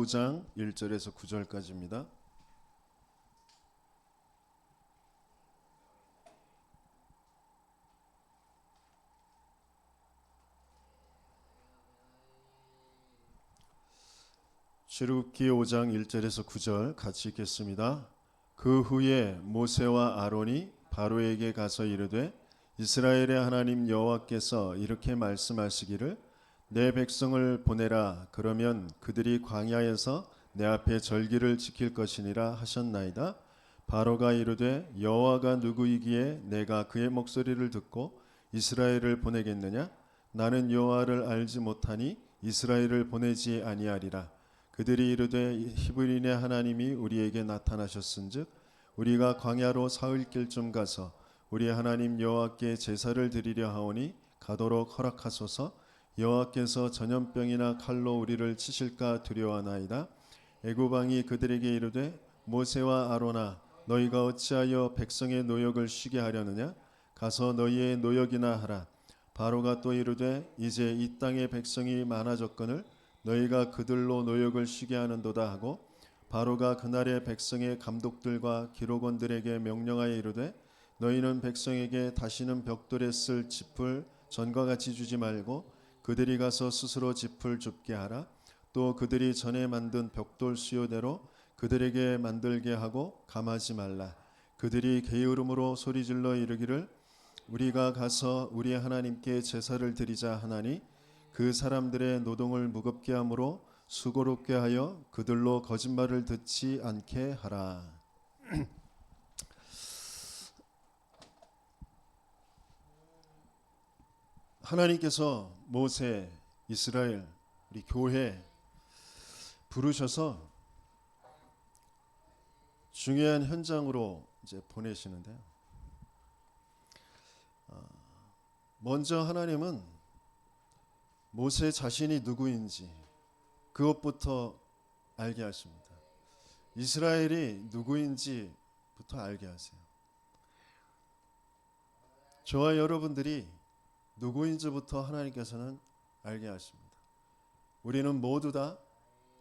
5장 1절에서 9절까지입니다. 출애굽기 5장 1절에서 9절 같이 읽겠습니다. 그 후에 모세와 아론이 바로에게 가서 이르되 이스라엘의 하나님 여호와께서 이렇게 말씀하시기를 내 백성을 보내라. 그러면 그들이 광야에서 내 앞에 절기를 지킬 것이니라 하셨나이다. 바로가 이르되 여호와가 누구이기에 내가 그의 목소리를 듣고 이스라엘을 보내겠느냐? 나는 여호와를 알지 못하니 이스라엘을 보내지 아니하리라. 그들이 이르되 히브리인의 하나님이 우리에게 나타나셨은즉 우리가 광야로 사흘길쯤 가서 우리 하나님 여호와께 제사를 드리려 하오니 가도록 허락하소서. 여호와께서 전염병이나 칼로 우리를 치실까 두려워하나이다. 애굽 왕이 그들에게 이르되 모세와 아론아 너희가 어찌하여 백성의 노역을 쉬게 하려느냐? 가서 너희의 노역이나 하라. 바로가 또 이르되 이제 이 땅의 백성이 많아졌거늘 너희가 그들로 노역을 쉬게 하는도다 하고 바로가 그날의 백성의 감독들과 기록원들에게 명령하여 이르되 너희는 백성에게 다시는 벽돌에 쓸 짚을 전과 같이 주지 말고 그들이 가서 스스로 짚을 줍게 하라. 또 그들이 전에 만든 벽돌 수요대로 그들에게 만들게 하고 감하지 말라. 그들이 게으름으로 소리질러 이르기를 우리가 가서 우리 하나님께 제사를 드리자 하나니 그 사람들의 노동을 무겁게 함으로 수고롭게 하여 그들로 거짓말을 듣지 않게 하라. 하나님께서 모세, 이스라엘, 우리 교회 부르셔서 중요한 현장으로 이제 보내시는데요. 먼저 하나님은 모세 자신이 누구인지 그것부터 알게 하십니다. 이스라엘이 누구인지부터 알게 하세요. 저와 여러분들이 누구인지부터 하나님께서는 알게 하십니다. 우리는 모두 다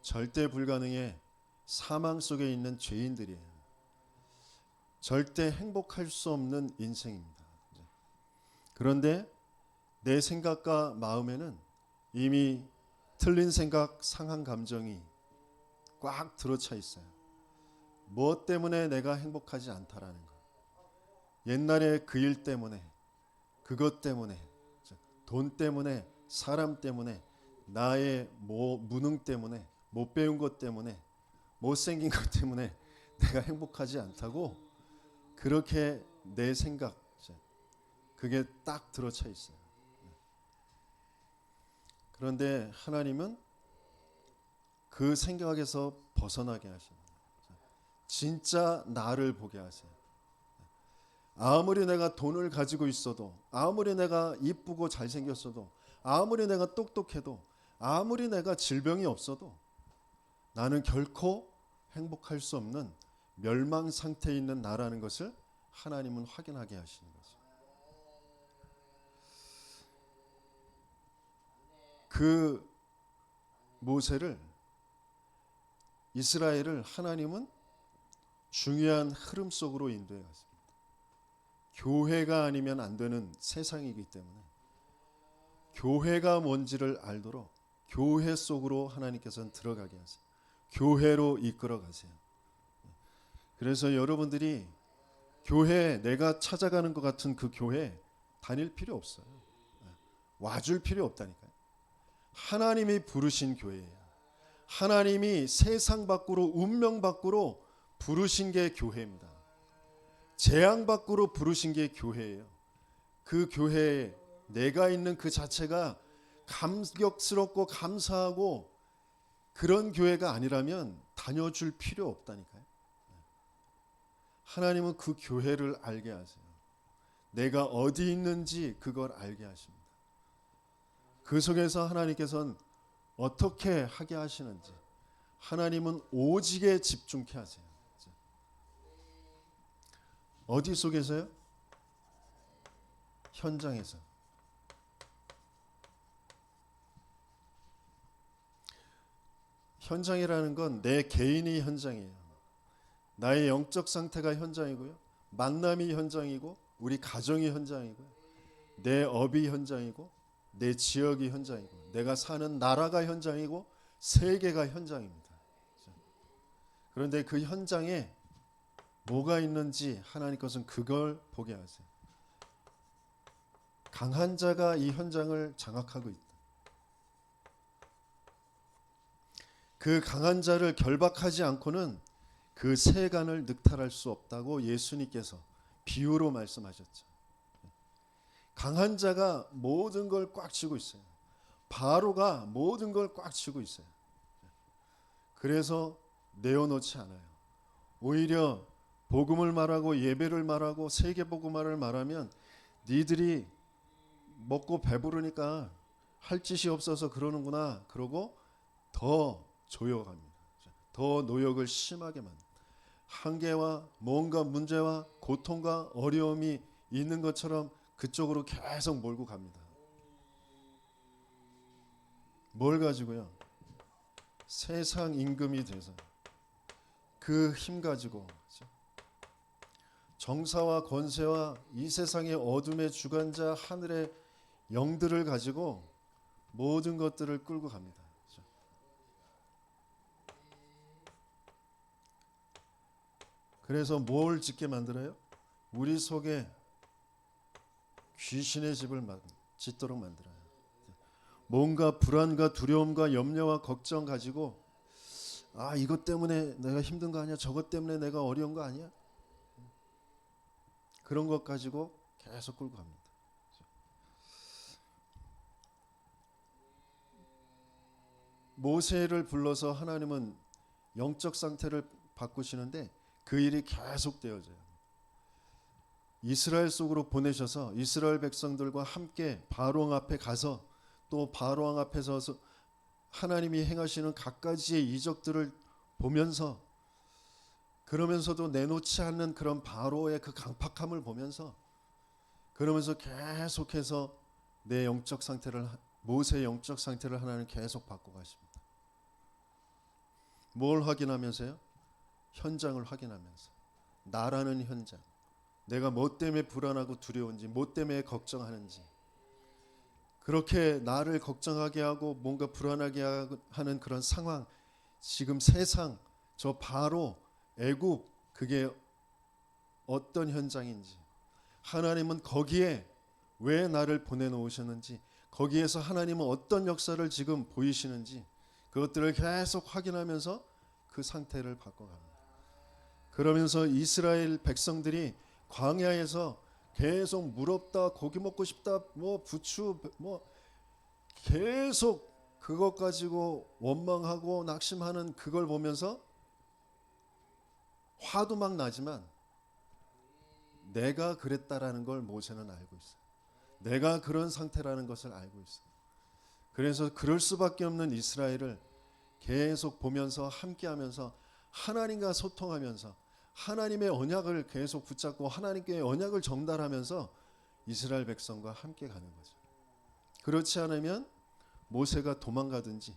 절대 불가능의 사망 속에 있는 죄인들이에요. 절대 행복할 수 없는 인생입니다. 그런데 내 생각과 마음에는 이미 틀린 생각, 상한 감정이 꽉 들어차 있어요. 무엇 때문에 내가 행복하지 않다라는 거. 옛날에 그 일 때문에, 그것 때문에, 돈 때문에, 사람 때문에, 나의 무능 때문에, 못 배운 것 때문에, 못생긴 것 때문에 내가 행복하지 않다고 그렇게 내 생각, 그게 딱 들어차 있어요. 그런데 하나님은 그 생각에서 벗어나게 하십니다. 진짜 나를 보게 하세요. 아무리 내가 돈을 가지고 있어도, 아무리 내가 이쁘고 잘생겼어도, 아무리 내가 똑똑해도, 아무리 내가 질병이 없어도 나는 결코 행복할 수 없는 멸망 상태에 있는 나라는 것을 하나님은 확인하게 하시는 거죠. 그 모세를, 이스라엘을 하나님은 중요한 흐름 속으로 인도해 갔습니다. 교회가 아니면 안 되는 세상이기 때문에 교회가 뭔지를 알도록 교회 속으로 하나님께서는 들어가게 하세요. 교회로 이끌어 가세요. 그래서 여러분들이 교회, 내가 찾아가는 것 같은 그 교회 다닐 필요 없어요. 와줄 필요 없다니까요. 하나님이 부르신 교회예요. 하나님이 세상 밖으로, 운명 밖으로 부르신 게 교회입니다. 재앙 밖으로 부르신 게 교회예요. 그 교회에 내가 있는 그 자체가 감격스럽고 감사하고 그런 교회가 아니라면 다녀줄 필요 없다니까요. 하나님은 그 교회를 알게 하세요. 내가 어디 있는지 그걸 알게 하십니다. 그 속에서 하나님께서는 어떻게 하게 하시는지 하나님은 오직에 집중케 하세요. 어디 속에서요? 현장에서. 현장이라는 건 내 개인이 현장이에요. 나의 영적 상태가 현장이고요. 만남이 현장이고 우리 가정이 현장이고요. 내 업이 현장이고 내 지역이 현장이고 내가 사는 나라가 현장이고 세계가 현장입니다. 그런데 그 현장에 뭐가 있는지 하나님께서는 그걸 보게 하세요. 강한 자가 이 현장을 장악하고 있다. 그 강한 자를 결박하지 않고는 그 세간을 늑탈할 수 없다고 예수님께서 비유로 말씀하셨죠. 강한 자가 모든 걸 꽉 쥐고 있어요. 바로가 모든 걸 꽉 쥐고 있어요. 그래서 내어놓지 않아요. 오히려 복음을 말하고 예배를 말하고 세계복음화를 말하면 니들이 먹고 배부르니까 할 짓이 없어서 그러는구나 그러고 더 조여갑니다. 더 노역을 심하게 만듭니다. 한계와 뭔가 문제와 고통과 어려움이 있는 것처럼 그쪽으로 계속 몰고 갑니다. 뭘 가지고요? 세상 임금이 돼서 그 힘 가지고 정사와 권세와 이 세상의 어둠의 주관자 하늘의 영들을 가지고 모든 것들을 끌고 갑니다. 그래서 뭘 짓게 만들어요? 우리 속에 귀신의 집을 짓도록 만들어요. 뭔가 불안과 두려움과 염려와 걱정 가지고 이것 때문에 내가 힘든 거 아니야? 저것 때문에 내가 어려운 거 아니야? 그런 것 가지고 계속 끌고 갑니다. 모세를 불러서 하나님은 영적 상태를 바꾸시는데 그 일이 계속 되어져요. 이스라엘 속으로 보내셔서 이스라엘 백성들과 함께 바로왕 앞에 가서 또 바로왕 앞에 서서 하나님이 행하시는 갖가지의 이적들을 보면서 그러면서도 내놓지 않는 그런 바로의 그 강팍함을 보면서 그러면서 계속해서 내 영적 상태를 모세의 영적 상태를 하나님 계속 바꿔가십니다. 뭘 확인하면서요? 현장을 확인하면서 나라는 현장, 내가 뭐 때문에 불안하고 두려운지, 뭐 때문에 걱정하는지, 그렇게 나를 걱정하게 하고 뭔가 불안하게 하는 그런 상황, 지금 세상 저 바로 애국 그게 어떤 현장인지, 하나님은 거기에 왜 나를 보내놓으셨는지, 거기에서 하나님은 어떤 역사를 지금 보이시는지 그것들을 계속 확인하면서 그 상태를 바꿔갑니다. 그러면서 이스라엘 백성들이 광야에서 계속 물 없다, 고기 먹고 싶다, 뭐 부추 뭐 계속 그것 가지고 원망하고 낙심하는 그걸 보면서 화도 막 나지만 내가 그랬다라는 걸 모세는 알고 있어요. 내가 그런 상태라는 것을 알고 있어요. 그래서 그럴 수밖에 없는 이스라엘을 계속 보면서 함께하면서 하나님과 소통하면서 하나님의 언약을 계속 붙잡고 하나님께 언약을 전달하면서 이스라엘 백성과 함께 가는 거죠. 그렇지 않으면 모세가 도망가든지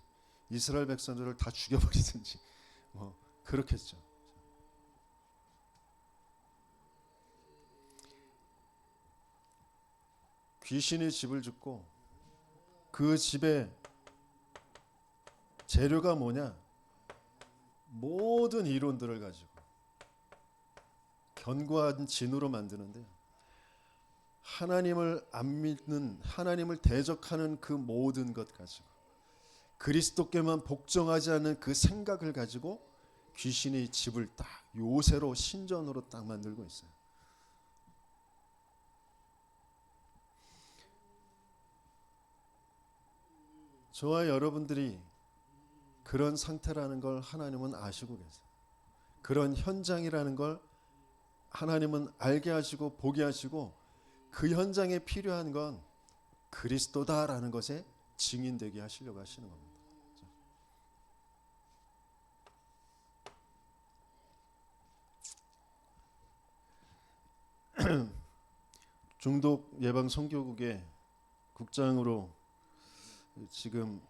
이스라엘 백성들을 다 죽여버리든지 그렇겠죠. 귀신이 집을 짓고 그 집에 재료가 뭐냐? 모든 이론들을 가지고 견고한 진으로 만드는데 하나님을 안 믿는, 하나님을 대적하는 그 모든 것 가지고 그리스도께만 복종하지 않는 그 생각을 가지고 귀신이 집을 딱 요새로 신전으로 딱 만들고 있어요. 저와 여러분들이 그런 상태라는 걸 하나님은 아시고 계세요. 그런 현장이라는 걸 하나님은 알게 하시고 보게 하시고 그 현장에 필요한 건 그리스도다라는 것에 증인되게 하시려고 하시는 겁니다. 중독 예방 선교국의 국장으로 지금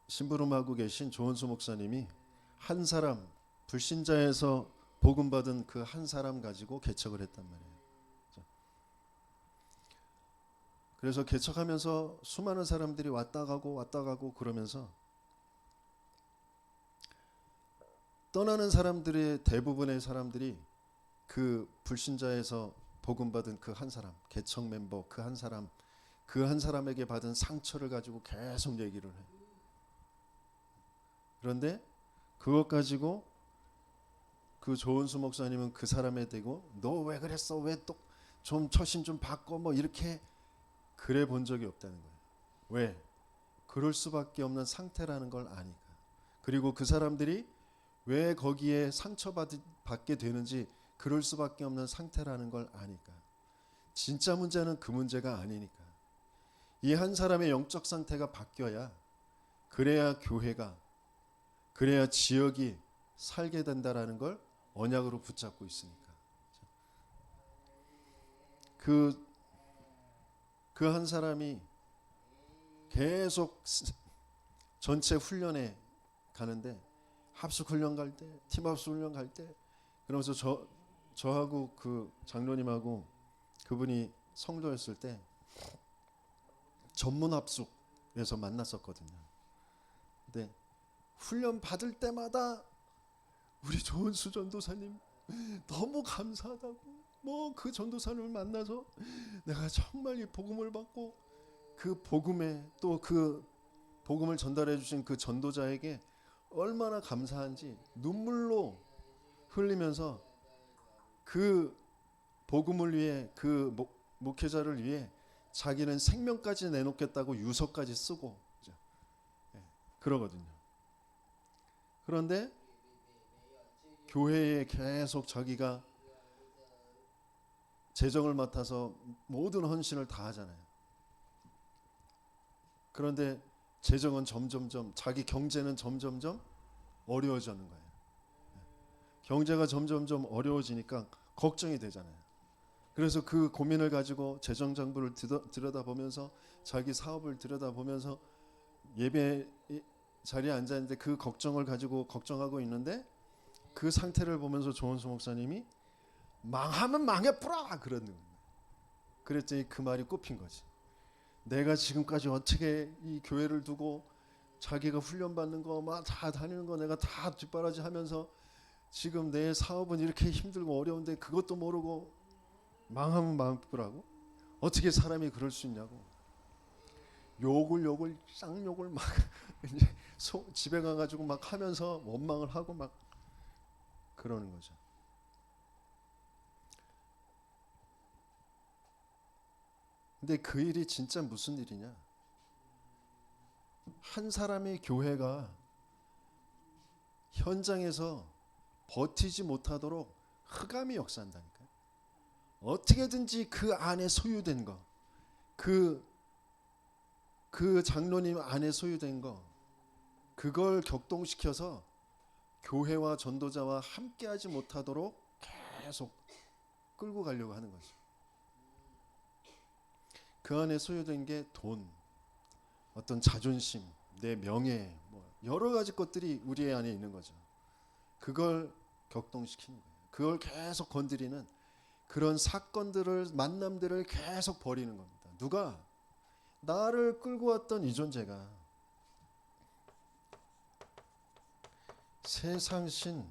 심부름하고 계신 조은수 목사님이 한 사람 불신자에서 복음 받은 그 한 사람 가지고 개척을 했단 말이에요. 그래서 개척하면서 수많은 사람들이 왔다 가고 그러면서 떠나는 사람들의 대부분의 사람들이 그 불신자에서 복음 받은 그 한 사람, 개척 멤버 그 한 사람, 그 한 사람에게 받은 상처를 가지고 계속 얘기를 해요. 그런데 그것 가지고 그 조은수 목사님은 그 사람에 대고 너 왜 그랬어? 왜 또 좀 처신 좀 바꿔? 뭐 이렇게 그래 본 적이 없다는 거예요. 왜? 그럴 수밖에 없는 상태라는 걸 아니까. 그리고 그 사람들이 왜 거기에 상처받게 되는지 그럴 수밖에 없는 상태라는 걸 아니까. 진짜 문제는 그 문제가 아니니까. 이 한 사람의 영적 상태가 바뀌어야, 그래야 교회가, 그래야 지역이 살게 된다라는 걸 언약으로 붙잡고 있으니까. 그 한 사람이 계속 전체 훈련에 가는데, 합숙 훈련 갈 때, 팀합숙 훈련 갈 때, 그러면서 저하고 그 장로님하고 그분이 성도였을 때 전문 합숙에서 만났었거든요. 근데 훈련 받을 때마다 우리 조은수 전도사님 너무 감사하다고, 뭐 그 전도사님을 만나서 내가 정말 이 복음을 받고 그 복음에 또 그 복음을 전달해 주신 그 전도자에게 얼마나 감사한지 눈물로 흘리면서 그 복음을 위해, 그 목회자를 위해 자기는 생명까지 내놓겠다고 유서까지 쓰고 그러거든요. 그런데 교회에 계속 자기가 재정을 맡아서 모든 헌신을 다 하잖아요. 그런데 재정은 점점점, 자기 경제는 점점점 어려워지는 거예요. 경제가 점점점 어려워지니까 걱정이 되잖아요. 그래서 그 고민을 가지고 재정장부를 들여다보면서 자기 사업을 들여다보면서 예배 자리에 앉아있는데 그 걱정을 가지고 걱정하고 있는데, 그 상태를 보면서 조은수 목사님이 망하면 망해뿌라 그러는 거예요. 그랬더니 그 말이 꼽힌 거지. 내가 지금까지 어떻게 이 교회를 두고 자기가 훈련받는 거 막 다 다니는 거 내가 다 뒷바라지 하면서 지금 내 사업은 이렇게 힘들고 어려운데 그것도 모르고 망하면 망해뿌라고? 어떻게 사람이 그럴 수 있냐고. 욕을 쌍욕을 막 이제 집에 가가지고 막 하면서 원망을 하고 막 그러는 거죠. 근데 그 일이 진짜 무슨 일이냐? 한 사람의 교회가 현장에서 버티지 못하도록 흑암이 역사한다니까요. 어떻게든지 그 안에 소유된 거, 그 장로님 안에 소유된 거, 그걸 격동시켜서 교회와 전도자와 함께하지 못하도록 계속 끌고 가려고 하는 거죠. 그 안에 소유된 게 돈, 어떤 자존심, 내 명예, 뭐 여러 가지 것들이 우리 안에 있는 거죠. 그걸 격동시키는 거예요. 그걸 계속 건드리는 그런 사건들을, 만남들을 계속 벌이는 겁니다. 누가? 나를 끌고 왔던 이 존재가 세상신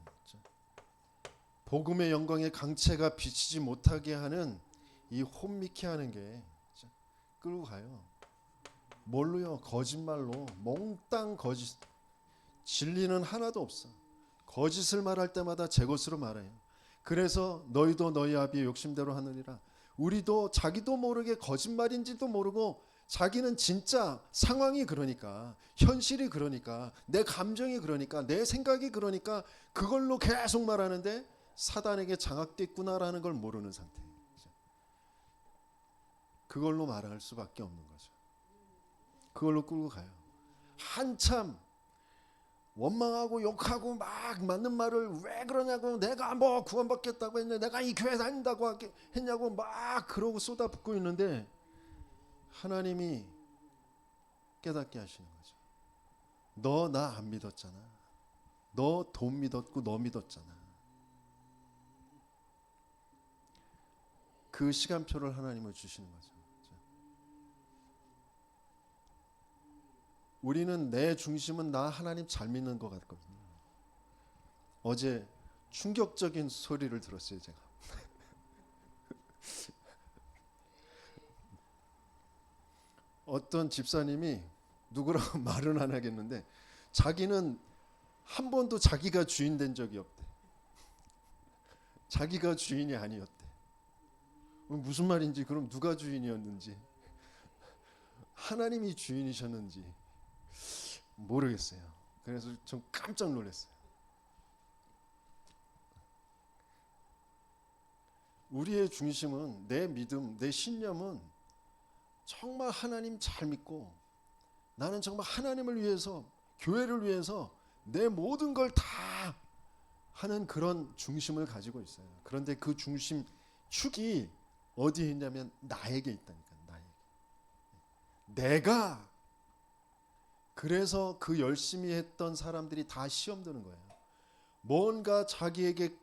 복음의 영광의 강체가 비치지 못하게 하는 이 혼미케 하는 게 끌고 가요. 뭘로요? 거짓말로. 몽땅 거짓. 진리는 하나도 없어. 거짓을 말할 때마다 제 것으로 말해요. 그래서 너희도 너희 아비의 욕심대로 하느니라. 우리도 자기도 모르게 거짓말인지도 모르고 자기는 진짜 상황이 그러니까, 현실이 그러니까, 내 감정이 그러니까, 내 생각이 그러니까 그걸로 계속 말하는데 사단에게 장악됐구나라는 걸 모르는 상태예요. 그걸로 말할 수밖에 없는 거죠. 그걸로 끌고 가요. 한참 원망하고 욕하고 막 맞는 말을 왜 그러냐고, 내가 뭐 구원받겠다고 했는데, 내가 이 교회 다닌다고 했냐고 막 그러고 쏟아붓고 있는데 하나님이 깨닫게 하시는 거죠. 너 나 안 믿었잖아. 너 돈 믿었고 너 믿었잖아. 그 시간표를 하나님은 주시는 거죠. 우리는 내 중심은 나 하나님 잘 믿는 것 같거든요. 어제 충격적인 소리를 들었어요, 제가. 어떤 집사님이 누구라고 말은 안 하겠는데 자기는 한 번도 자기가 주인 된 적이 없대. 자기가 주인이 아니었대. 무슨 말인지, 그럼 누가 주인이었는지, 하나님이 주인이셨는지 모르겠어요. 그래서 좀 깜짝 놀랐어요. 우리의 중심은, 내 믿음, 내 신념은 정말 하나님 잘 믿고 나는 정말 하나님을 위해서, 교회를 위해서 내 모든 걸 다 하는 그런 중심을 가지고 있어요. 그런데 그 중심 축이 어디에 있냐면 나에게 있다니까. 나에게. 내가, 그래서 그 열심히 했던 사람들이 다 시험 드는 거예요. 뭔가 자기에게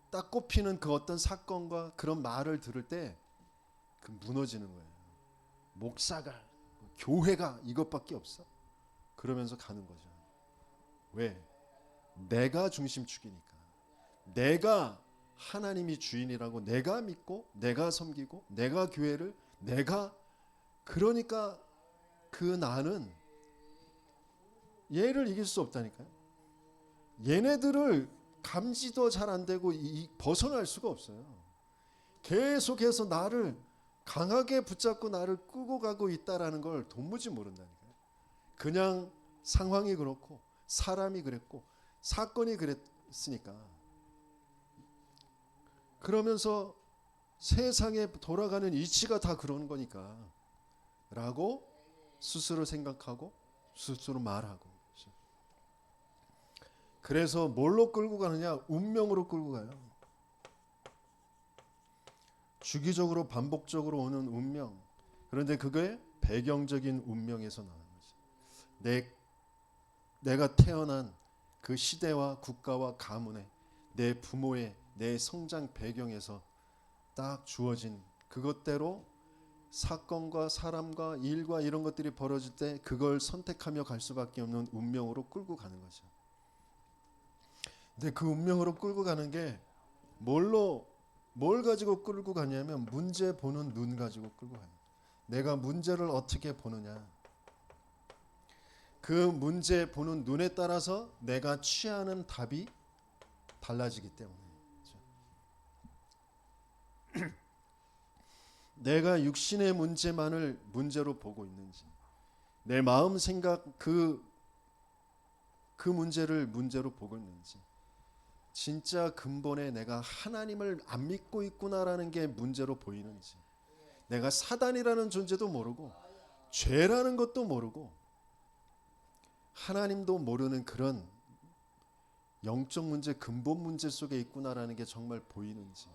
딱 꼽히는 그 어떤 사건과 그런 말을 들을 때 그 무너지는 거예요. 목사가, 교회가 이것밖에 없어? 그러면서 가는 거죠. 왜? 내가 중심축이니까. 내가 하나님이 주인이라고 내가 믿고 내가 섬기고 내가 교회를 내가, 그러니까 그 나는 얘를 이길 수 없다니까요. 얘네들을 감지도 잘 안 되고 벗어날 수가 없어요. 계속해서 나를 강하게 붙잡고 나를 끌고 가고 있다라는 걸 도무지 모른다니까요. 그냥 상황이 그렇고 사람이 그랬고 사건이 그랬으니까. 그러면서 세상에 돌아가는 이치가 다 그런 거니까 라고 스스로 생각하고 스스로 말하고. 그래서 뭘로 끌고 가느냐? 운명으로 끌고 가요. 주기적으로 반복적으로 오는 운명. 그런데 그게 배경적인 운명에서 나오는 거죠. 내가 태어난 그 시대와 국가와 가문의, 내 부모의, 내 성장 배경에서 딱 주어진 그것대로 사건과 사람과 일과 이런 것들이 벌어질 때 그걸 선택하며 갈 수밖에 없는 운명으로 끌고 가는 거죠. 근데 그 운명으로 끌고 가는 게 뭘 가지고 끌고 가냐면 문제 보는 눈 가지고 끌고 가요. 내가 문제를 어떻게 보느냐. 그 문제 보는 눈에 따라서 내가 취하는 답이 달라지기 때문에. 그렇죠? 내가 육신의 문제만을 문제로 보고 있는지, 내 마음 생각 그 문제를 문제로 보고 있는지, 진짜 근본에 내가 하나님을 안 믿고 있구나라는 게 문제로 보이는지, 내가 사단이라는 존재도 모르고 죄라는 것도 모르고 하나님도 모르는 그런 영적 문제, 근본 문제 속에 있구나라는 게 정말 보이는지.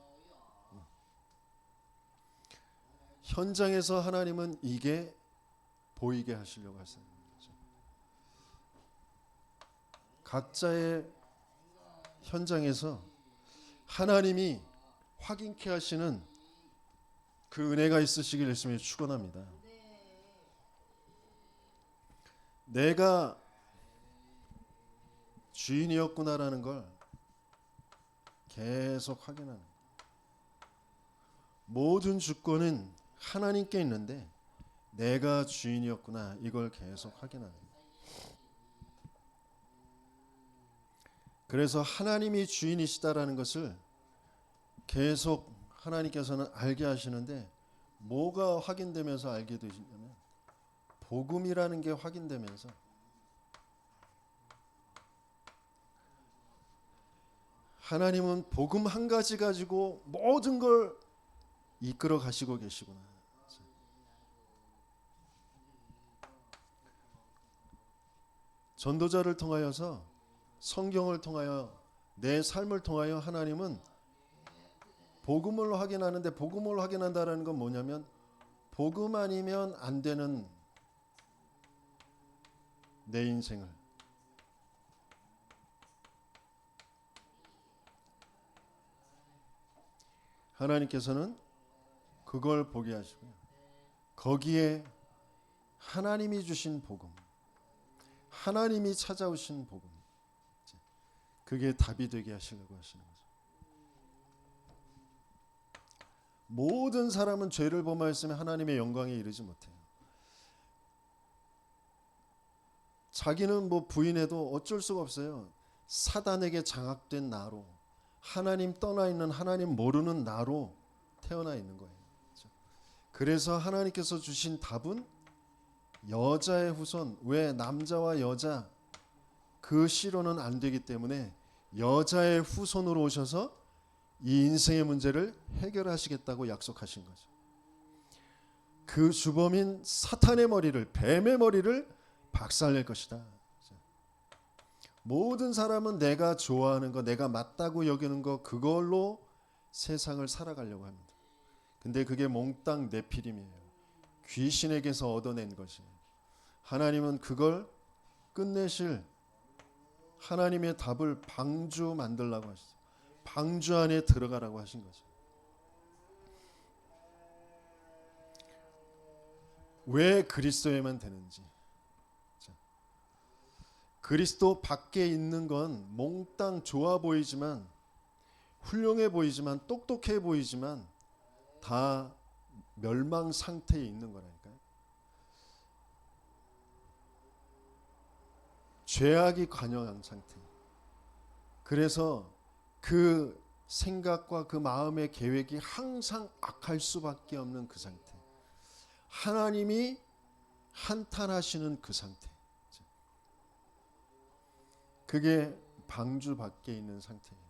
현장에서 하나님은 이게 보이게 하시려고 하시는 거죠. 각자의 현장에서 하나님이 확인케 하시는 그 은혜가 있으시길 열심히 축원합니다. 내가 주인이었구나라는 걸 계속 확인하는. 모든 주권은 하나님께 있는데 내가 주인이었구나, 이걸 계속 확인하는. 그래서 하나님이 주인이시다라는 것을 계속 하나님께서는 알게 하시는데, 뭐가 확인되면서 알게 되시냐면 복음이라는 게 확인되면서, 하나님은 복음 한 가지 가지고 모든 걸 이끌어 가시고 계시구나. 전도자를 통하여서, 성경을 통하여, 내 삶을 통하여 하나님은 복음을 확인하는데, 복음을 확인한다는 건 뭐냐면 복음 아니면 안 되는 내 인생을. 하나님께서는 그걸 보게 하시고요. 거기에 하나님이 주신 복음, 하나님이 찾아오신 복음, 그게 답이 되게 하시려고 하시는 거죠. 모든 사람은 죄를 범하였으면 하나님의 영광에 이르지 못해요. 자기는 뭐 부인해도 어쩔 수가 없어요. 사단에게 장악된 나로, 하나님 떠나 있는, 하나님 모르는 나로 태어나 있는 거예요. 그래서 하나님께서 주신 답은 여자의 후손, 왜 남자와 여자 그 씨로는 안 되기 때문에 여자의 후손으로 오셔서 이 인생의 문제를 해결하시겠다고 약속하신 거죠. 그 주범인 사탄의 머리를, 뱀의 머리를 박살낼 것이다. 모든 사람은 내가 좋아하는 거, 내가 맞다고 여기는 거, 그걸로 세상을 살아가려고 합니다. 근데 그게 몽땅 네피림이에요. 귀신에게서 얻어낸 것이에요. 하나님은 그걸 끝내실 하나님의 답을 방주 만들라고 하셨어요. 방주 안에 들어가라고 하신 거죠. 왜 그리스도에만 되는지. 그리스도 밖에 있는 건 몽땅 좋아 보이지만, 훌륭해 보이지만, 똑똑해 보이지만 다 멸망 상태에 있는 거라니까요. 죄악이 관영한 상태. 그래서 그 생각과 그 마음의 계획이 항상 악할 수밖에 없는 그 상태. 하나님이 한탄하시는 그 상태. 그게 방주 밖에 있는 상태예요.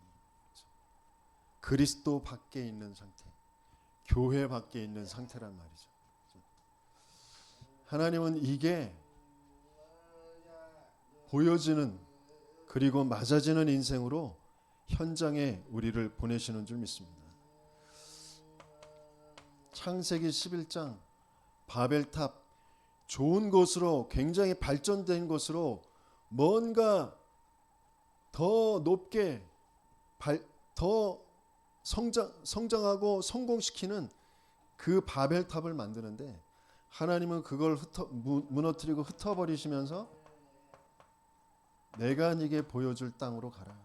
그리스도 밖에 있는 상태, 교회 밖에 있는 상태란 말이죠. 하나님은 이게 보여지는, 그리고 맞아지는 인생으로 현장에 우리를 보내시는 줄 믿습니다. 창세기 11장 바벨탑, 좋은 곳으로, 굉장히 발전된 곳으로 뭔가 더 높게 더 성장하고 성공시키는 그 바벨탑을 만드는데, 하나님은 그걸 무너뜨리고 흩어버리시면서 내가 네게 보여줄 땅으로 가라.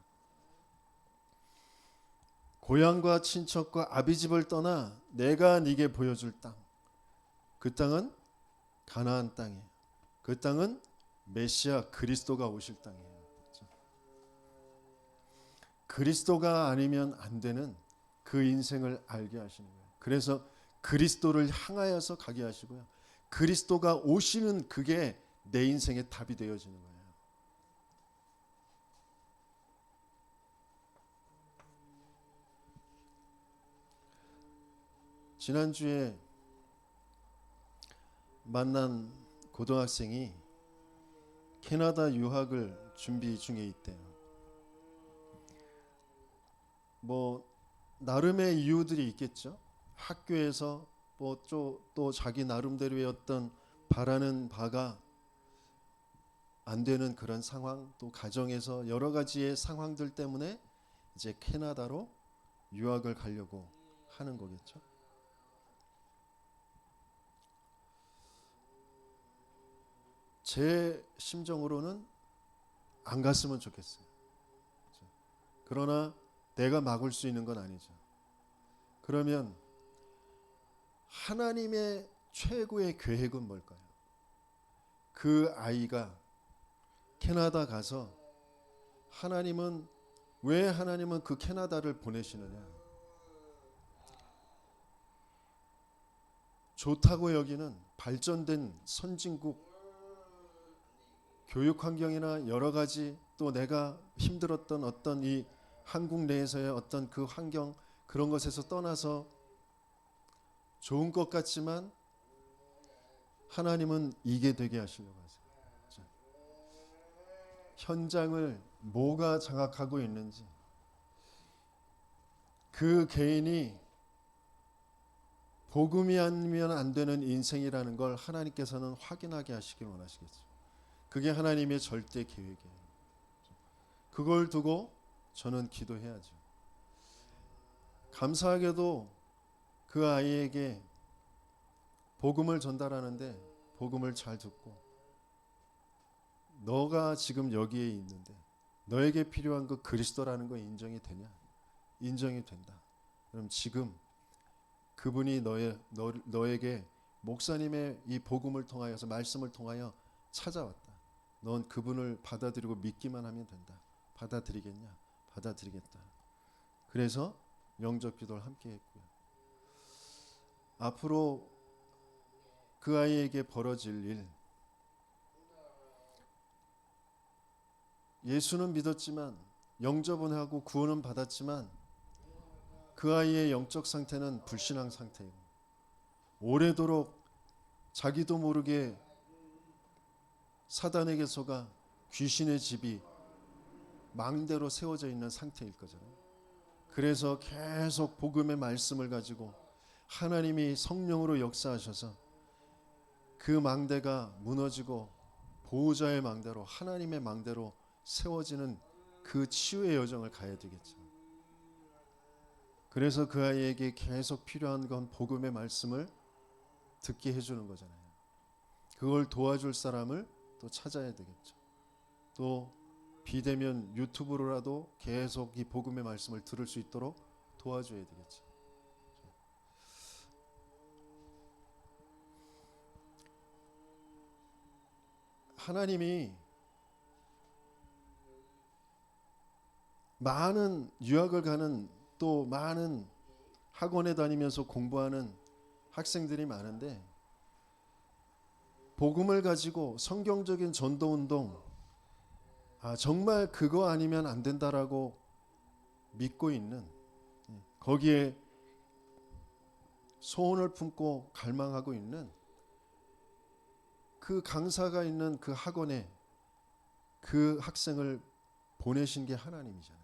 고향과 친척과 아비집을 떠나 내가 네게 보여줄 땅, 그 땅은 가나안 땅이에요. 그 땅은 메시아 그리스도가 오실 땅이에요. 그리스도가 아니면 안 되는 그 인생을 알게 하시는 거예요. 그래서 그리스도를 향하여서 가게 하시고요. 그리스도가 오시는 그게 내 인생의 답이 되어지는 거예요. 지난주에 만난 고등학생이 캐나다 유학을 준비 중에 있대요. 뭐 나름의 이유들이 있겠죠. 학교에서 뭐 또 자기 나름대로의 어떤 바라는 바가 안 되는 그런 상황, 또 가정에서 여러 가지의 상황들 때문에 이제 캐나다로 유학을 가려고 하는 거겠죠. 제 심정으로는 안 갔으면 좋겠어요. 그러나 내가 막을 수 있는 건 아니죠. 그러면 하나님의 최고의 계획은 뭘까요? 그 아이가 캐나다 가서 왜 하나님은 그 캐나다를 보내시느냐? 좋다고 여기는 발전된 선진국, 교육 환경이나 여러 가지, 또 내가 힘들었던 어떤 이 한국 내에서의 어떤 그 환경, 그런 것에서 떠나서 좋은 것 같지만 하나님은 이게 되게 하시려고 하세요. 현장을 뭐가 장악하고 있는지, 그 개인이 복음이 아니면 안 되는 인생이라는 걸 하나님께서는 확인하게 하시길 원하시겠죠. 그게 하나님의 절대 계획이에요. 그걸 두고 저는 기도해야죠. 감사하게도 그 아이에게 복음을 전달하는데 복음을 잘 듣고, 너가 지금 여기에 있는데 너에게 필요한 그 그리스도라는 거 인정이 되냐? 인정이 된다. 그럼 지금 그분이 너에게 목사님의 이 복음을 통하여서, 말씀을 통하여 찾아왔다. 넌 그분을 받아들이고 믿기만 하면 된다. 받아들이겠냐? 받아들이겠다. 그래서 영접 기도를 함께 했고요. 앞으로 그 아이에게 벌어질 일, 예수는 믿었지만, 영접은 하고 구원은 받았지만 그 아이의 영적 상태는 불신앙 상태예요. 오래도록 자기도 모르게 사단에게 속아 귀신의 집이 망대로 세워져 있는 상태일 거잖아요. 그래서 계속 복음의 말씀을 가지고 하나님이 성령으로 역사하셔서 그 망대가 무너지고 보호자의 망대로, 하나님의 망대로 세워지는 그 치유의 여정을 가야 되겠죠. 그래서 그 아이에게 계속 필요한 건 복음의 말씀을 듣게 해주는 거잖아요. 그걸 도와줄 사람을 또 찾아야 되겠죠. 또 비대면 유튜브로라도 계속 이 복음의 말씀을 들을 수 있도록 도와줘야 되겠죠. 하나님이 많은 유학을 가는, 또 많은 학원에 다니면서 공부하는 학생들이 많은데, 복음을 가지고 성경적인 전도운동, 정말 그거 아니면 안 된다라고 믿고 있는, 거기에 소원을 품고 갈망하고 있는 그 강사가 있는 그 학원에 그 학생을 보내신 게 하나님이잖아요.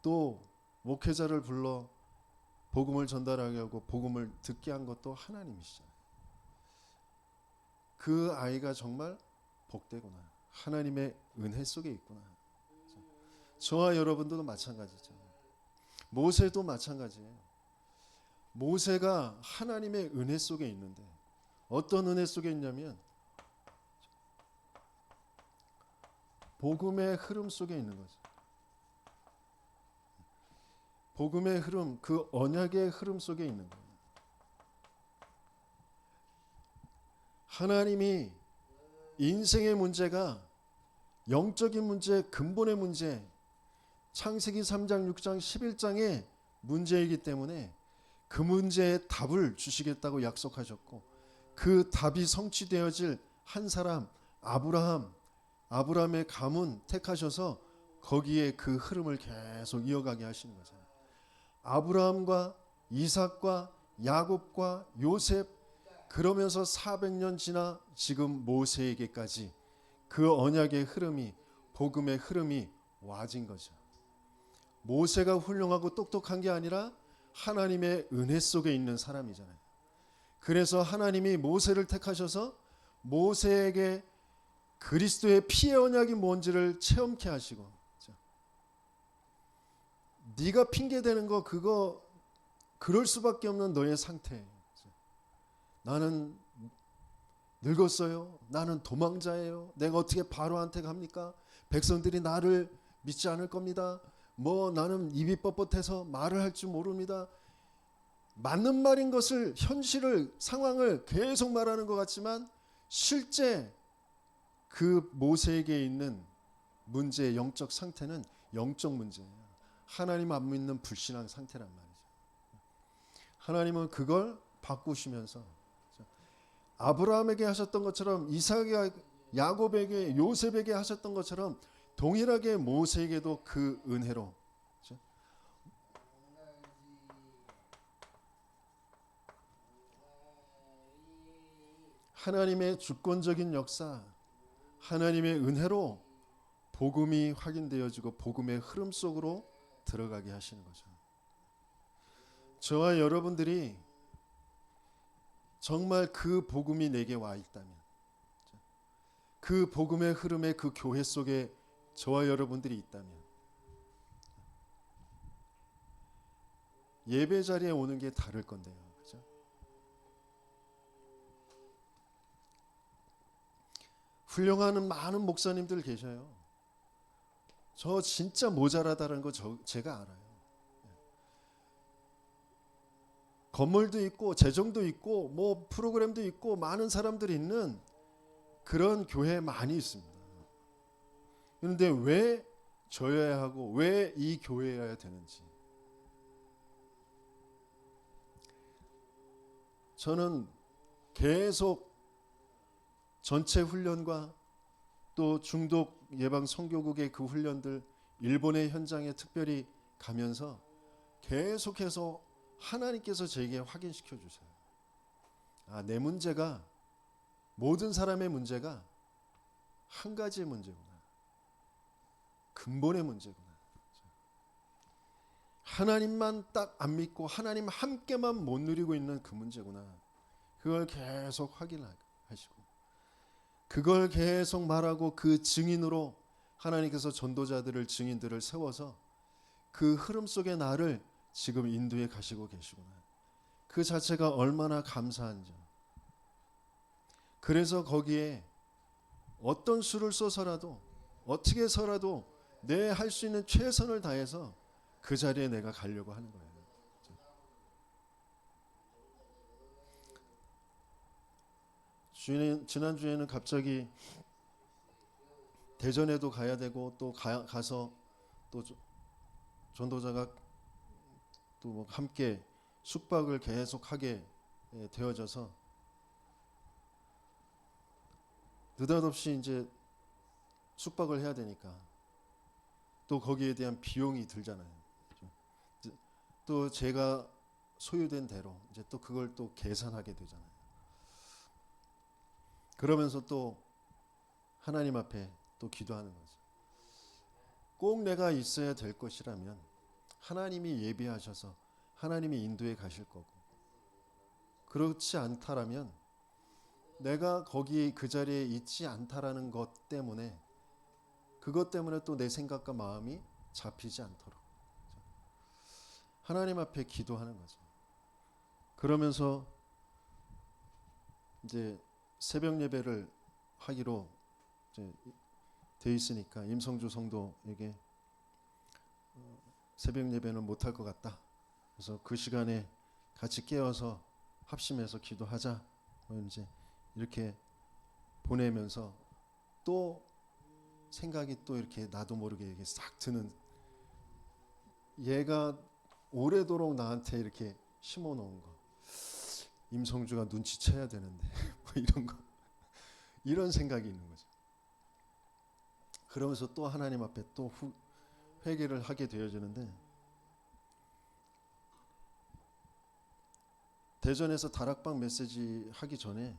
또 목회자를 불러 복음을 전달하게 하고 복음을 듣게 한 것도 하나님이시잖아요. 그 아이가 정말 복되구나, 하나님의 은혜 속에 있구나. 저와 여러분들도 마찬가지죠. 모세도 마찬가지예요. 모세가 하나님의 은혜 속에 있는데, 어떤 은혜 속에 있냐면 복음의 흐름 속에 있는 거죠. 복음의 흐름, 그 언약의 흐름 속에 있는 거예요. 하나님이 인생의 문제가 영적인 문제, 근본의 문제, 창세기 3장, 6장, 11장의 문제이기 때문에 그 문제에 답을 주시겠다고 약속하셨고, 그 답이 성취되어질 한 사람, 아브라함의 가문 택하셔서 거기에 그 흐름을 계속 이어가게 하시는 거잖아요. 아브라함과 이삭과 야곱과 요셉, 그러면서 400년 지나 지금 모세에게까지 그 언약의 흐름이, 복음의 흐름이 와진 거죠. 모세가 훌륭하고 똑똑한 게 아니라 하나님의 은혜 속에 있는 사람이잖아요. 그래서 하나님이 모세를 택하셔서 모세에게 그리스도의 피의 언약이 뭔지를 체험케 하시고, 네가 핑계대는 거 그거 그럴 수밖에 없는 너의 상태. 나는 늙었어요. 나는 도망자예요. 내가 어떻게 바로한테 갑니까? 백성들이 나를 믿지 않을 겁니다. 나는 입이 뻣뻣해서 말을 할 줄 모릅니다. 맞는 말인 것을, 현실을, 상황을 계속 말하는 것 같지만 실제 그 모세에게 있는 문제의 영적 상태는 영적 문제예요. 하나님 안 믿는 불신앙 상태란 말이죠. 하나님은 그걸 바꾸시면서 아브라함에게 하셨던 것처럼, 이삭에게, 야곱에게, 요셉에게 하셨던 것처럼 동일하게 모세에게도 그 은혜로, 하나님의 주권적인 역사, 하나님의 은혜로 복음이 확인되어지고 복음의 흐름 속으로 들어가게 하시는 거죠. 저와 여러분들이 정말 그 복음이 내게 와 있다면, 그 복음의 흐름의 그 교회 속에 저와 여러분들이 있다면 예배 자리에 오는 게 다를 건데요. 그죠? 훌륭한 많은 목사님들 계셔요. 저 진짜 모자라다는 거 제가 알아요. 건물도 있고 재정도 있고 뭐 프로그램도 있고 많은 사람들이 있는 그런 교회 많이 있습니다. 그런데 왜 저여야 하고 왜 이 교회여야 되는지 저는 계속 전체 훈련과 또 중독 예방 선교국의 그 훈련들 일본의 현장에 특별히 가면서 계속해서 하나님께서 저에게 확인시켜 주세요. 아, 내 문제가 모든 사람의 문제가 한 가지의 문제구나. 근본의 문제구나. 하나님만 딱 안 믿고 하나님 함께만 못 누리고 있는 그 문제구나. 그걸 계속 확인하시고 그걸 계속 말하고 그 증인으로 하나님께서 전도자들을 증인들을 세워서 그 흐름 속에 나를 지금 인도에 가시고 계시구나. 그 자체가 얼마나 감사한지. 그래서 거기에 어떤 수를 써서라도 어떻게 해서라도 내 할 수 있는 최선을 다해서 그 자리에 내가 가려고 하는 거예요. 지난주에는 갑자기 대전에도 가야 되고 또 가서 또 전도자가 또 뭐 함께 숙박을 계속하게 되어져서 느닷없이 이제 숙박을 해야 되니까 또 거기에 대한 비용이 들잖아요. 또 제가 소유된 대로 이제 또 그걸 또 계산하게 되잖아요. 그러면서 또 하나님 앞에 또 기도하는 거죠. 꼭 내가 있어야 될 것이라면 하나님이 예비하셔서 하나님이 인도에 가실 거고, 그렇지 않다라면 내가 거기 그 자리에 있지 않다라는 것 때문에 그것 때문에 또 내 생각과 마음이 잡히지 않도록 하나님 앞에 기도하는 거죠. 그러면서 이제 새벽 예배를 하기로 이제 돼 있으니까 임성주 성도에게 새벽 예배는 못할 것 같다. 그래서 그 시간에 같이 깨어서 합심해서 기도하자. 이제 이렇게 보내면서 또 생각이 또 이렇게 나도 모르게 이렇게 싹 드는, 얘가 오래도록 나한테 이렇게 심어놓은 거 임성주가 눈치채야 되는데 뭐 이런 거, 이런 생각이 있는 거죠. 그러면서 또 하나님 앞에 또 회개를 하게 되어지는데, 대전에서 다락방 메시지 하기 전에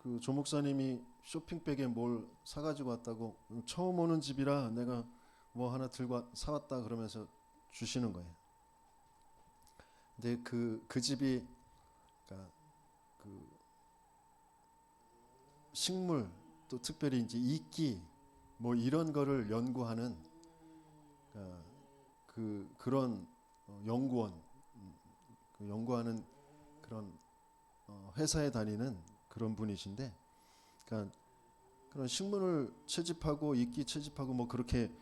그 조 목사님이 쇼핑백에 뭘 사가지고 왔다고, 처음 오는 집이라 내가 뭐 하나 들고 사왔다 그러면서 주시는 거예요. 근데 그 집이 그러니까 그 식물 또 특별히 이제 이끼 뭐 이런 거를 연구하는 그런 연구원, 그 연구하는 그런 회사에 다니는 그런 분이신데, 그러니까 그런 식물을 채집하고 이끼 채집하고 뭐 그렇게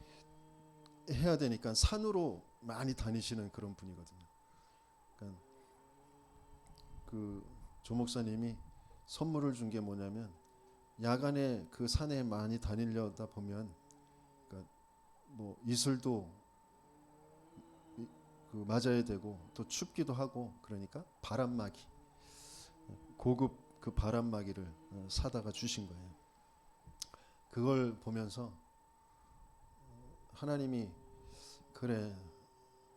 해야 되니까 산으로 많이 다니시는 그런 분이거든요. 그러니까 그 조 목사님이 선물을 준 게 뭐냐면, 야간에 그 산에 많이 다니려다 보면 그러니까 뭐 이슬도 그 맞아야 되고 또 춥기도 하고, 그러니까 바람막이, 고급 그 바람막이를 사다가 주신 거예요. 그걸 보면서 하나님이, 그래,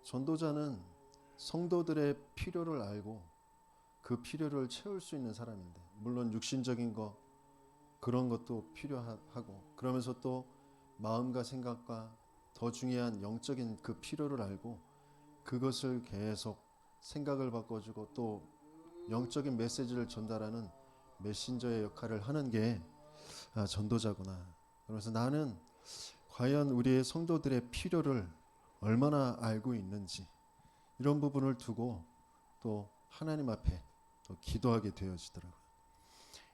전도자는 성도들의 필요를 알고 그 필요를 채울 수 있는 사람인데, 물론 육신적인 거 그런 것도 필요하고, 그러면서 또 마음과 생각과 더 중요한 영적인 그 필요를 알고 그것을 계속 생각을 바꿔주고 또 영적인 메시지를 전달하는 메신저의 역할을 하는 게 전도자구나. 그래서 나는 과연 우리의 성도들의 필요를 얼마나 알고 있는지 이런 부분을 두고 또 하나님 앞에 또 기도하게 되어지더라고요.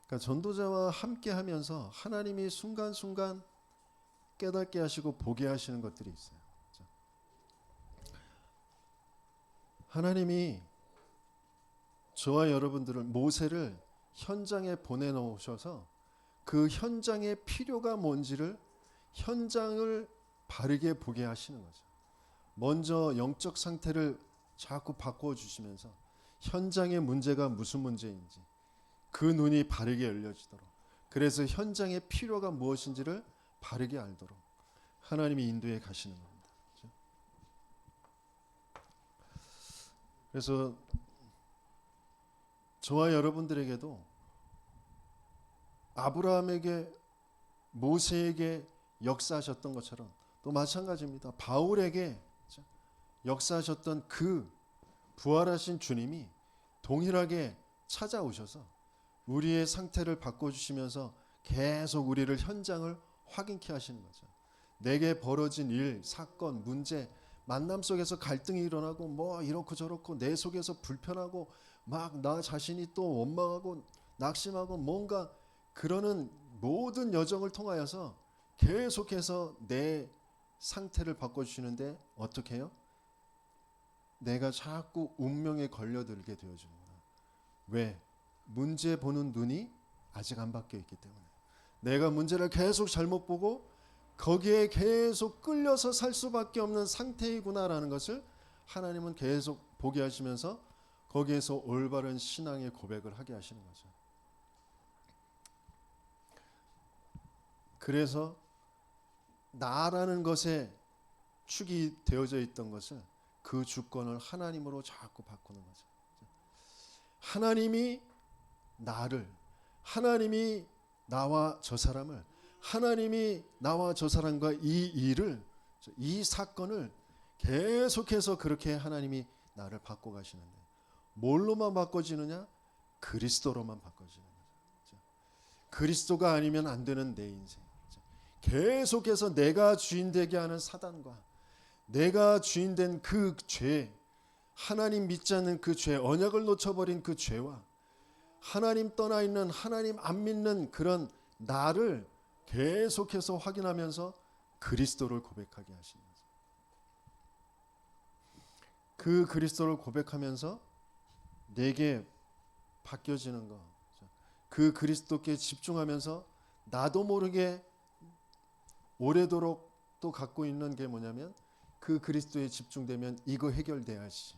그러니까 전도자와 함께 하면서 하나님이 순간순간 깨닫게 하시고 보게 하시는 것들이 있어요. 하나님이 저와 여러분들을 모세를 현장에 보내놓으셔서 그 현장의 필요가 뭔지를 현장을 바르게 보게 하시는 거죠. 먼저 영적 상태를 자꾸 바꿔주시면서 현장의 문제가 무슨 문제인지 그 눈이 바르게 열려지도록, 그래서 현장의 필요가 무엇인지를 바르게 알도록 하나님이 인도해 가시는 겁니다. 그래서 저와 여러분들에게도 아브라함에게 모세에게 역사하셨던 것처럼 또 마찬가지입니다. 바울에게 역사하셨던 그 부활하신 주님이 동일하게 찾아오셔서 우리의 상태를 바꿔주시면서 계속 우리를 현장을 확인케 하시는 거죠. 내게 벌어진 일, 사건, 문제, 만남 속에서 갈등이 일어나고 뭐 이렇고 저렇고 내 속에서 불편하고 막 나 자신이 또 원망하고 낙심하고 뭔가 그러는 모든 여정을 통하여서 계속해서 내 상태를 바꿔주시는데 어떻게 해요? 내가 자꾸 운명에 걸려들게 되어주는 거야. 왜? 문제 보는 눈이 아직 안 바뀌어 있기 때문에. 내가 문제를 계속 잘못 보고 거기에 계속 끌려서 살 수밖에 없는 상태이구나라는 것을 하나님은 계속 보게 하시면서 거기에서 올바른 신앙의 고백을 하게 하시는 거죠. 그래서 나라는 것에 축이 되어져 있던 것을 그 주권을 하나님으로 자꾸 바꾸는 거죠. 하나님이 나를, 하나님이 나와 저 사람을, 하나님이 나와 저 사람과 이 일을, 이 사건을 계속해서 그렇게 하나님이 나를 바꿔 가시는데 뭘로만 바꿔지느냐? 그리스도로만 바꿔지는 거죠. 그리스도가 아니면 안 되는 내 인생. 계속해서 내가 주인 되게 하는 사단과 내가 주인된 그 죄, 하나님 믿지 않는 그 죄, 언약을 놓쳐버린 그 죄와 하나님 떠나 있는, 하나님 안 믿는 그런 나를 계속해서 확인하면서 그리스도를 고백하게 하시는 거죠. 그 그리스도를 고백하면서 내게 바뀌어지는 것, 그 그리스도께 집중하면서 나도 모르게 오래도록 또 갖고 있는 게 뭐냐면 그 그리스도에 집중되면 이거 해결돼야지,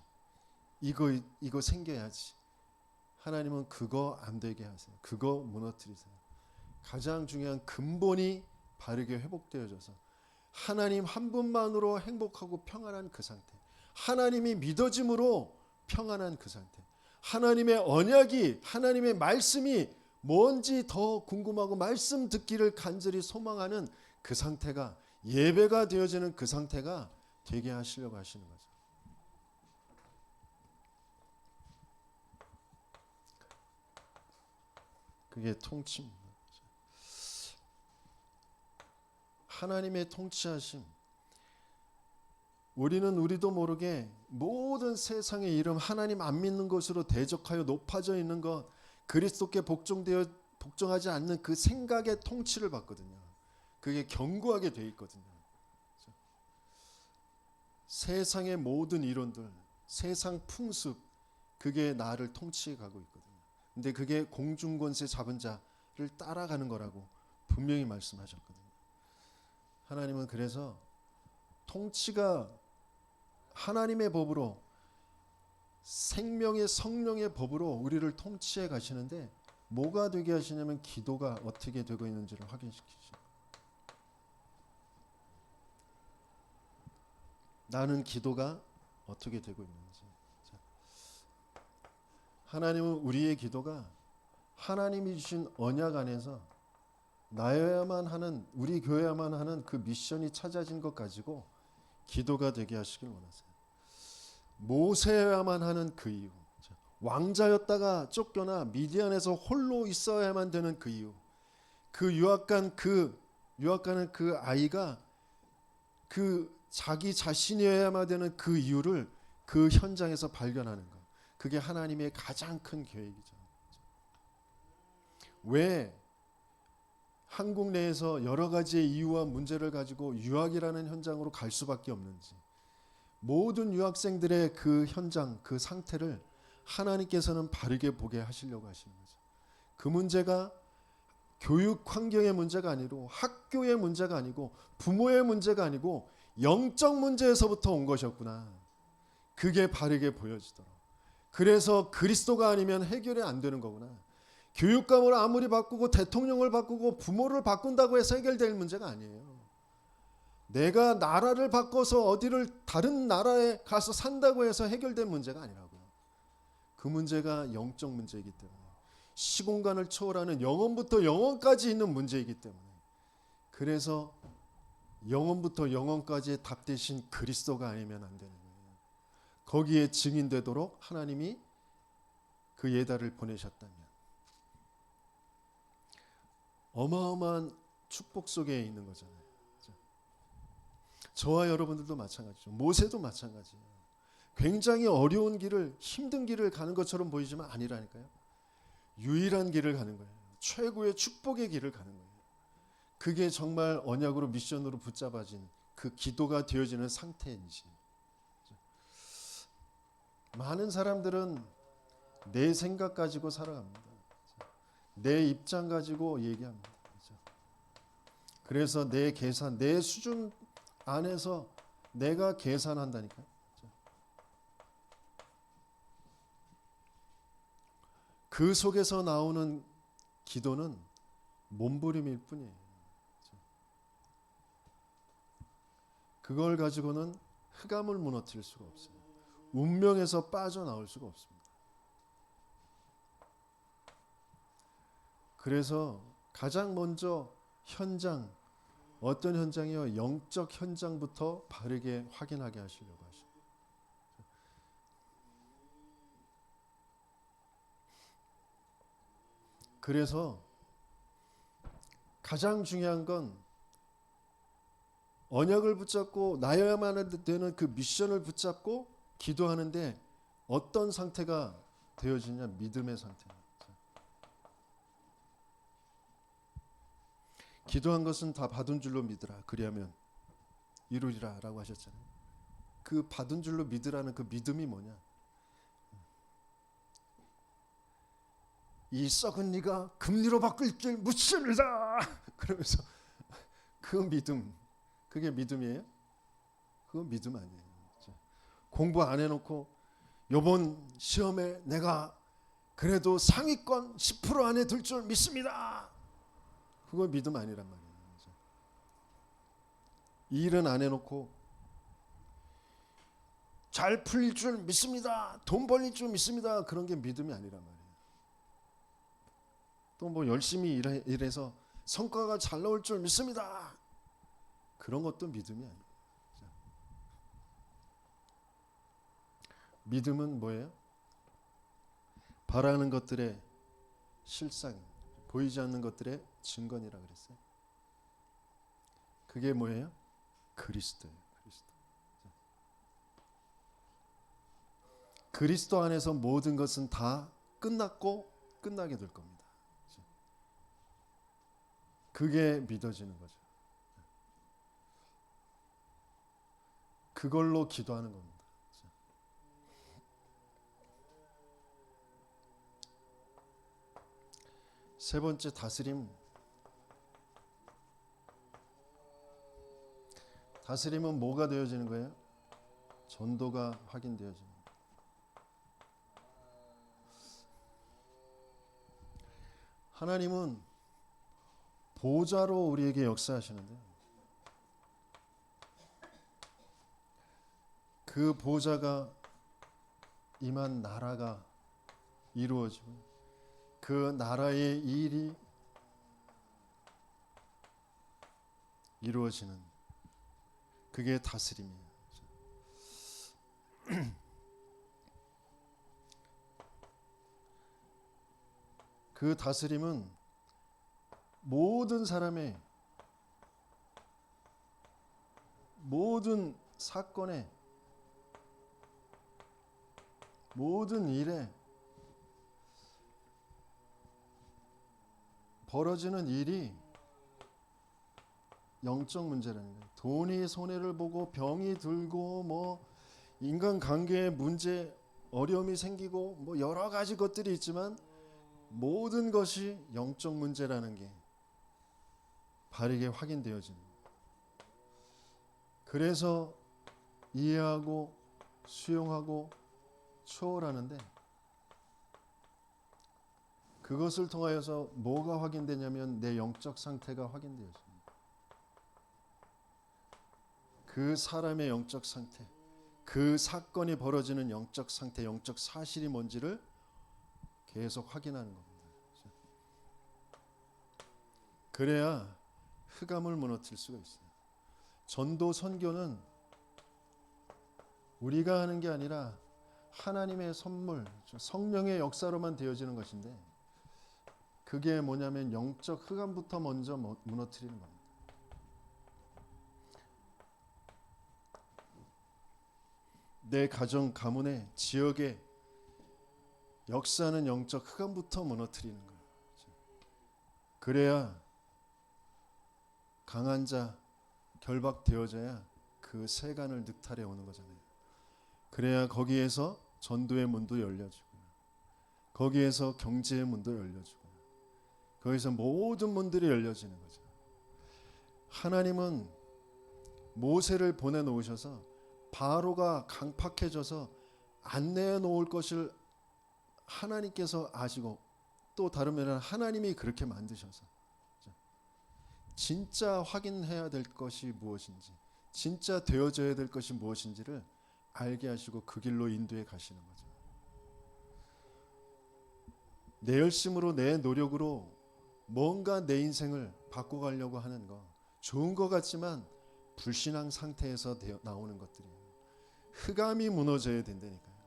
이거 생겨야지. 하나님은 그거 안 되게 하세요. 그거 무너뜨리세요. 가장 중요한 근본이 바르게 회복되어져서 하나님 한 분만으로 행복하고 평안한 그 상태, 하나님이 믿어짐으로 평안한 그 상태, 하나님의 언약이, 하나님의 말씀이 뭔지 더 궁금하고 말씀 듣기를 간절히 소망하는 그 상태가, 예배가 되어지는 그 상태가 되게 하시려고 하시는 거죠. 그게 통치입니다. 하나님의 통치하심. 우리는 우리도 모르게 모든 세상의 이름, 하나님 안 믿는 것으로 대적하여 높아져 있는 것, 그리스도께 복종하지 않는 그 생각의 통치를 받거든요. 그게 견고하게 돼 있거든요. 세상의 모든 이론들, 세상 풍습, 그게 나를 통치해 가고 있거든요. 근데 그게 공중권세 잡은 자를 따라가는 거라고 분명히 말씀하셨거든요. 하나님은 그래서 통치가 하나님의 법으로, 생명의 성령의 법으로 우리를 통치해 가시는데 뭐가 되게 하시냐면 기도가 어떻게 되고 있는지를 확인시키시죠. 나는 기도가 어떻게 되고 있는지. 하나님은 우리의 기도가 하나님이 주신 언약 안에서 나여야만 하는, 우리 교회야만 하는 그 미션이 찾아진 것 가지고 기도가 되게 하시길 원하세요. 모세여야만 하는 그 이유, 왕자였다가 쫓겨나 미디안에서 홀로 있어야만 되는 그 이유, 그 유학가는 그 아이가 그 자기 자신이어야만 되는 그 이유를 그 현장에서 발견하는 것, 그게 하나님의 가장 큰 계획이죠. 왜 한국 내에서 여러 가지의 이유와 문제를 가지고 유학이라는 현장으로 갈 수밖에 없는지, 모든 유학생들의 그 현장, 그 상태를 하나님께서는 바르게 보게 하시려고 하시는 거죠. 그 문제가 교육 환경의 문제가 아니고 학교의 문제가 아니고 부모의 문제가 아니고 영적 문제에서부터 온 것이었구나. 그게 바르게 보여지도록. 그래서 그리스도가 아니면 해결이 안 되는 거구나. 교육감을 아무리 바꾸고 대통령을 바꾸고 부모를 바꾼다고 해서 해결될 문제가 아니에요. 내가 나라를 바꿔서 어디를 다른 나라에 가서 산다고 해서 해결된 문제가 아니라고요. 그 문제가 영적 문제이기 때문에, 시공간을 초월하는 영혼부터 영혼까지 있는 문제이기 때문에, 그래서 영혼부터 영혼까지의 답 대신 그리스도가 아니면 안 되는 거예요. 거기에 증인되도록 하나님이 그 예다를 보내셨다면 어마어마한 축복 속에 있는 거잖아요. 저와 여러분들도 마찬가지죠. 모세도 마찬가지예요. 굉장히 어려운 길을, 힘든 길을 가는 것처럼 보이지만 아니라니까요. 유일한 길을 가는 거예요. 최고의 축복의 길을 가는 거예요. 그게 정말 언약으로 미션으로 붙잡아진 그 기도가 되어지는 상태인지. 많은 사람들은 내 생각 가지고 살아갑니다. 내 입장 가지고 얘기합니다. 그래서 내 계산, 내 수준 안에서 내가 계산한다니까요. 그 속에서 나오는 기도는 몸부림일 뿐이에요. 그걸 가지고는 흑암을 무너뜨릴 수가 없어요. 운명에서 빠져나올 수가 없습니다. 그래서 가장 먼저 현장, 어떤 현장이요? 영적 현장부터 바르게 확인하게 하시려고 하십니다. 그래서 가장 중요한 건 언약을 붙잡고 나여야만 되는 그 미션을 붙잡고 기도하는데 어떤 상태가 되어지냐? 믿음의 상태입니다. 기도한 것은 다 받은 줄로 믿으라. 그리하면 이루리라 라고 하셨잖아요. 그 받은 줄로 믿으라는 그 믿음이 뭐냐? 이 썩은 니가 금리로 바꿀 줄 묻습니다. 그러면서 그 믿음, 그게 믿음이에요? 그건 믿음 아니에요. 공부 안 해놓고 이번 시험에 내가 그래도 상위권 10% 안에 들 줄 믿습니다. 그건 믿음 아니란 말이에요. 일은 안 해놓고 잘 풀릴 줄 믿습니다. 돈 벌릴 줄 믿습니다. 그런 게 믿음이 아니란 말이에요. 또 뭐 열심히 일해서 성과가 잘 나올 줄 믿습니다. 그런 것도 믿음이 아니에요. 믿음은 뭐예요? 바라는 것들의 실상, 보이지 않는 것들의 증거니라 그랬어요. 그게 뭐예요? 그리스도예요. 그리스도 안에서 모든 것은 다 끝났고 끝나게 될 겁니다. 그게 믿어지는 거죠. 그걸로 기도하는 겁니다. 세 번째, 다스림. 다스림은 뭐가 되어지는 거예요? 전도가 확인되어지는 거예요. 하나님은 보좌로 우리에게 역사하시는데 그 보좌가 임한 나라가 이루어지고 그 나라의 일이 이루어지는 그게 다스림이에요. 그 다스림은 모든 사람의 모든 사건에 모든 일에 벌어지는 일이 영적 문제라는 거예요. 돈이 손해를 보고 병이 들고 뭐 인간관계에 문제 어려움이 생기고 뭐 여러 가지 것들이 있지만 모든 것이 영적 문제라는 게 바르게 확인되어집니다. 그래서 이해하고 수용하고 초월하는데 그것을 통하여서 뭐가 확인되냐면 내 영적 상태가 확인되어집니다. 그 사람의 영적 상태, 그 사건이 벌어지는 영적 상태, 영적 사실이 뭔지를 계속 확인하는 겁니다. 그래야 흑암을 무너뜨릴 수가 있어요. 전도 선교는 우리가 하는 게 아니라 하나님의 선물, 성령의 역사로만 되어지는 것인데 그게 뭐냐면 영적 흑암부터 먼저 무너뜨리는 겁니다. 내 가정, 가문의, 지역의 역사는 영적 흑암부터 무너뜨리는 거예요. 그래야 강한 자, 결박되어져야 그 세간을 늑탈해 오는 거잖아요. 그래야 거기에서 전도의 문도 열려지고요. 거기에서 경제의 문도 열려지고요. 거기서 모든 문들이 열려지는 거죠. 하나님은 모세를 보내놓으셔서 바로가 강팍해져서 안 내놓을 것을 하나님께서 아시고 또 다른 면은 하나님이 그렇게 만드셔서 진짜 확인해야 될 것이 무엇인지 진짜 되어져야 될 것이 무엇인지를 알게 하시고 그 길로 인도해 가시는 거죠. 내 열심으로 내 노력으로 뭔가 내 인생을 바꿔가려고 하는 거 좋은 것 같지만 불신앙 상태에서 나오는 것들이에요. 흑암이 무너져야 된다니까요.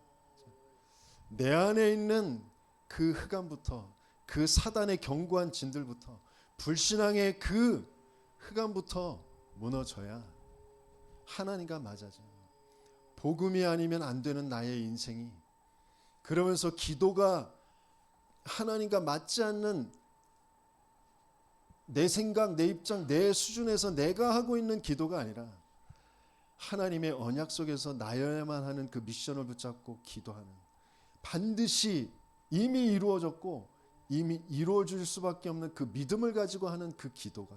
내 안에 있는 그 흑암부터 그 사단의 견고한 진들부터 불신앙의 그 흑암부터 무너져야 하나님과 맞아져요. 복음이 아니면 안 되는 나의 인생이 그러면서 기도가 하나님과 맞지 않는 내 생각, 내 입장, 내 수준에서 내가 하고 있는 기도가 아니라 하나님의 언약 속에서 나여야만 하는 그 미션을 붙잡고 기도하는 반드시 이미 이루어졌고 이미 이루어질 수밖에 없는 그 믿음을 가지고 하는 그 기도가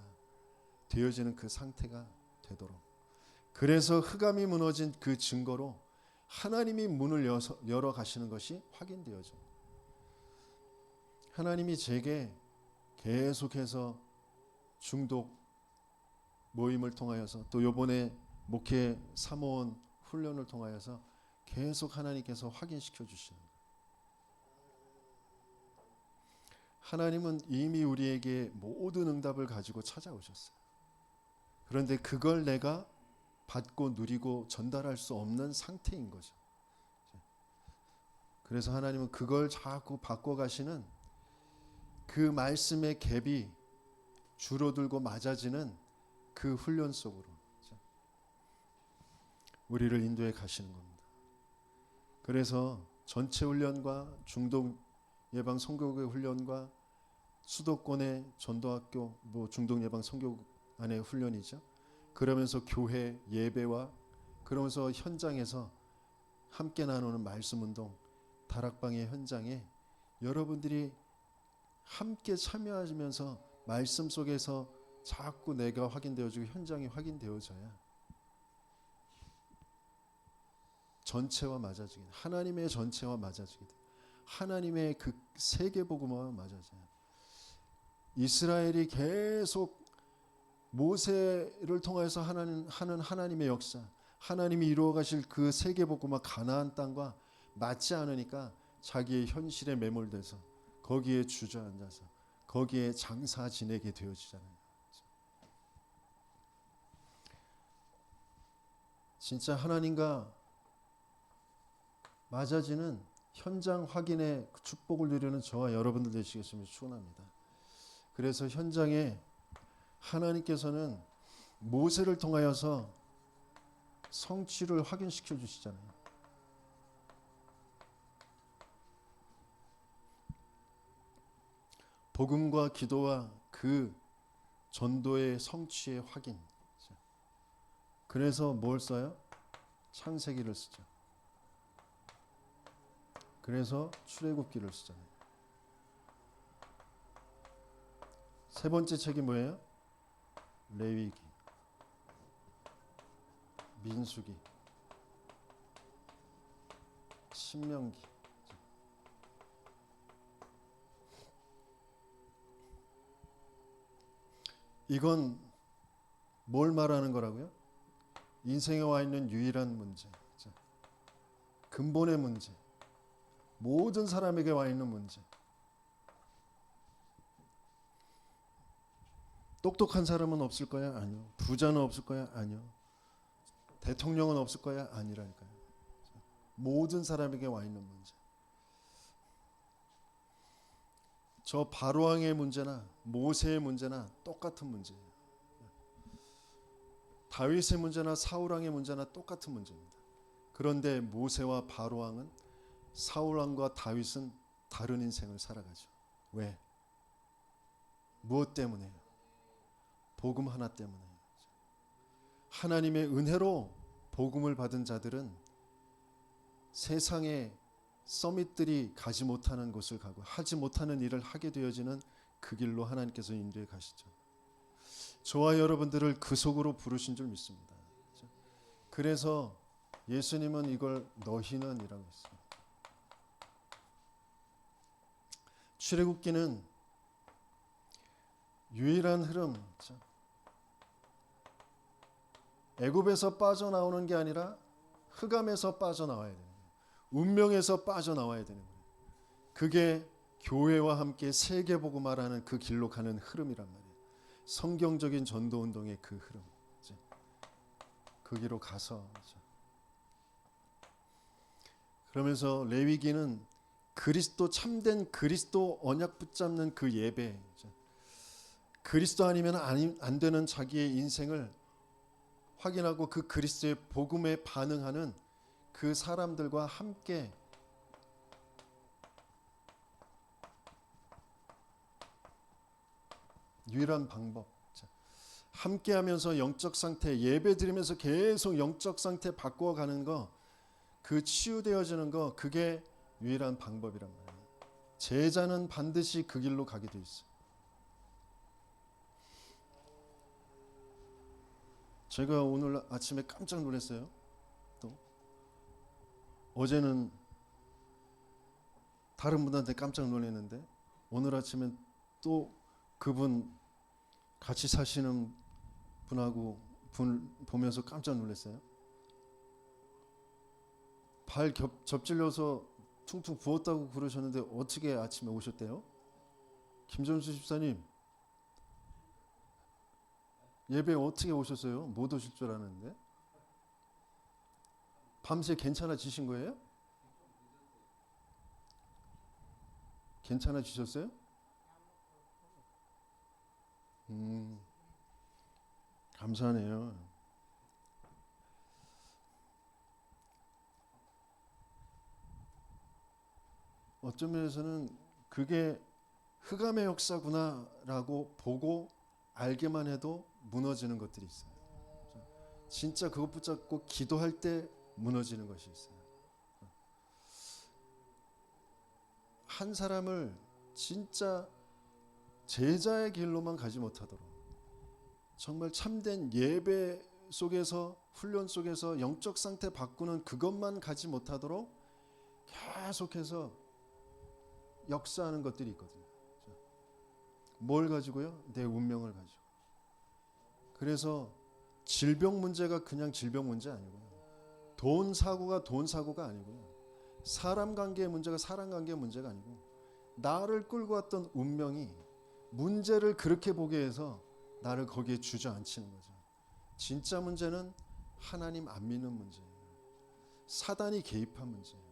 되어지는 그 상태가 되도록 그래서 흑암이 무너진 그 증거로 하나님이 문을 열어 가시는 것이 확인되어져. 하나님이 제게 계속해서 중독 모임을 통하여서 또 이번에 목회 사모원 훈련을 통하여서 계속 하나님께서 확인시켜 주시는 거예요. 하나님은 이미 우리에게 모든 응답을 가지고 찾아오셨어요. 그런데 그걸 내가 받고 누리고 전달할 수 없는 상태인 거죠. 그래서 하나님은 그걸 자꾸 바꿔가시는 그 말씀의 갭이 줄어들고 맞아지는 그 훈련 속으로 우리를 인도해 가시는 겁니다. 그래서 전체 훈련과 중독 예방 선교국의 훈련과 수도권의 전도학교 중독 예방 선교국 안의 훈련이죠. 그러면서 교회 예배와 그러면서 현장에서 함께 나누는 말씀 운동 다락방의 현장에 여러분들이 함께 참여하시면서 말씀 속에서 자꾸 내가 확인되어지고 현장이 확인되어져야 전체와 맞아지게 하나님의 전체와 맞아지게 돼. 하나님의 그 세계복음과 맞아져요. 이스라엘이 계속 모세를 통해서 하는 하나님의 역사 하나님이 이루어 가실 그 세계복음과 가나안 땅과 맞지 않으니까 자기의 현실에 매몰돼서 거기에 주저앉아서 거기에 장사 지내게 되어지잖아요. 진짜 하나님과 맞아지는 현장 확인의 그 축복을 누리는 저와 여러분들 되시겠으면 축원합니다. 그래서 현장에 하나님께서는 모세를 통하여서 성취를 확인시켜 주시잖아요. 복음과 기도와 그 전도의 성취의 확인. 그래서 뭘 써요? 창세기를 쓰죠. 그래서 출애굽기를 쓰잖아요. 세 번째 책이 뭐예요? 레위기, 민수기, 신명기. 이건 뭘 말하는 거라고요? 인생에 와 있는 유일한 문제, 근본의 문제, 모든 사람에게 와 있는 문제. 똑똑한 사람은 없을 거야? 아니요. 부자는 없을 거야? 아니요. 대통령은 없을 거야? 아니라니까요. 모든 사람에게 와 있는 문제. 저 바로왕의 문제나 모세의 문제나 똑같은 문제예요. 다윗의 문제나 사울왕의 문제나 똑같은 문제입니다. 그런데 모세와 바로왕은 사울왕과 다윗은 다른 인생을 살아가죠. 왜? 무엇 때문에요? 복음 하나 때문에요. 하나님의 은혜로 복음을 받은 자들은 세상의 서밋들이 가지 못하는 곳을 가고 하지 못하는 일을 하게 되어지는 그 길로 하나님께서 인도해 가시죠. 저와 여러분들을 그 속으로 부르신 줄 믿습니다. 그래서 예수님은 이걸 너희는 이라고 했어요. 출애굽기는 유일한 흐름, 애굽에서 빠져나오는 게 아니라 흑암에서 빠져나와야 되는 거예요. 운명에서 빠져나와야 되는 거예요. 그게 교회와 함께 세계복음화라는 그 길로 가는 흐름이란 말이에요. 성경적인 전도운동의 그 흐름, 그 길로 가서. 그러면서 레위기는 그리스도, 참된 그리스도 언약 붙잡는 그 예배, 그리스도 아니면 안 되는 자기의 인생을 확인하고 그 그리스도의 복음에 반응하는 그 사람들과 함께 유일한 방법, 함께 하면서 영적 상태, 예배 드리면서 계속 영적 상태 바꿔가는 거, 그 치유되어지는 거, 그게 유일한 방법이란 말이에요. 제자는 반드시 그 길로 가게 돼 있어요. 제가 오늘 아침에 깜짝 놀랐어요. 또 어제는 다른 분한테 깜짝 놀랐는데 오늘 아침엔 또 그분 같이 사시는 분하고 보면서 깜짝 놀랐어요. 발 접질려서 퉁퉁 부었다고 그러셨는데 어떻게 아침에 오셨대요? 김전수 집사님, 예배 어떻게 오셨어요? 못 오실 줄 알았는데. 밤새 괜찮아지신 거예요? 괜찮아지셨어요? 감사하네요. 어떤 면에서는 그게 흑암의 역사구나라고 보고 알게만 해도 무너지는 것들이 있어요. 진짜 그것 붙잡고 기도할 때 무너지는 것이 있어요. 한 사람을 진짜 제자의 길로만 가지 못하도록, 정말 참된 예배 속에서, 훈련 속에서 영적 상태 바꾸는 그것만 가지 못하도록 계속해서 역사하는 것들이 있거든요. 뭘 가지고요? 내 운명을 가지고. 그래서 질병 문제가 그냥 질병 문제 아니고요. 돈 사고가 돈 사고가 아니고요. 사람 관계의 문제가 사람 관계의 문제가 아니고, 나를 끌고 왔던 운명이 문제를 그렇게 보게 해서 나를 거기에 주저앉히는 거죠. 진짜 문제는 하나님 안 믿는 문제예요. 사단이 개입한 문제예요.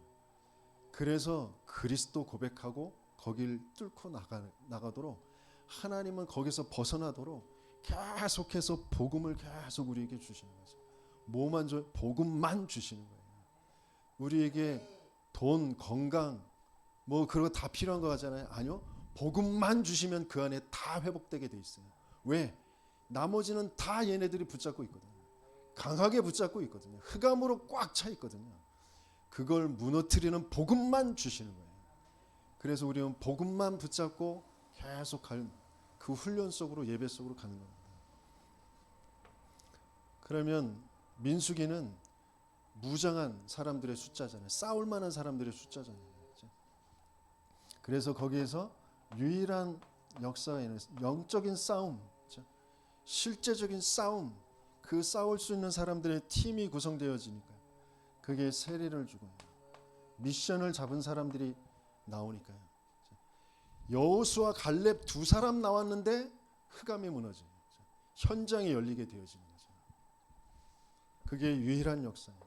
그래서 그리스도 고백하고 거길 뚫고 나가도록 하나님은 거기서 벗어나도록 계속해서 복음을 계속 우리에게 주시는 거죠. 뭐만 줘? 복음만 주시는 거예요. 우리에게 돈, 건강 뭐 그런 거 다 필요한 거 같잖아요. 아니요. 복음만 주시면 그 안에 다 회복되게 돼 있어요. 왜? 나머지는 다 얘네들이 붙잡고 있거든요. 강하게 붙잡고 있거든요. 흑암으로 꽉 차 있거든요. 그걸 무너뜨리는 복음만 주시는 거예요. 그래서 우리는 복음만 붙잡고 계속 그 훈련 속으로, 예배 속으로 가는 겁니다. 그러면 민수기는 무장한 사람들의 숫자잖아요. 싸울 만한 사람들의 숫자잖아요. 그래서 거기에서 유일한 역사가 있는 영적인 싸움, 실제적인 싸움, 그 싸울 수 있는 사람들의 팀이 구성되어지니까 그게 세례를 주고 미션을 잡은 사람들이 나오니까요. 여호수아 갈렙 두 사람 나왔는데 흑암이 무너져요. 현장이 열리게 되어지는 거죠. 그게 유일한 역사예요.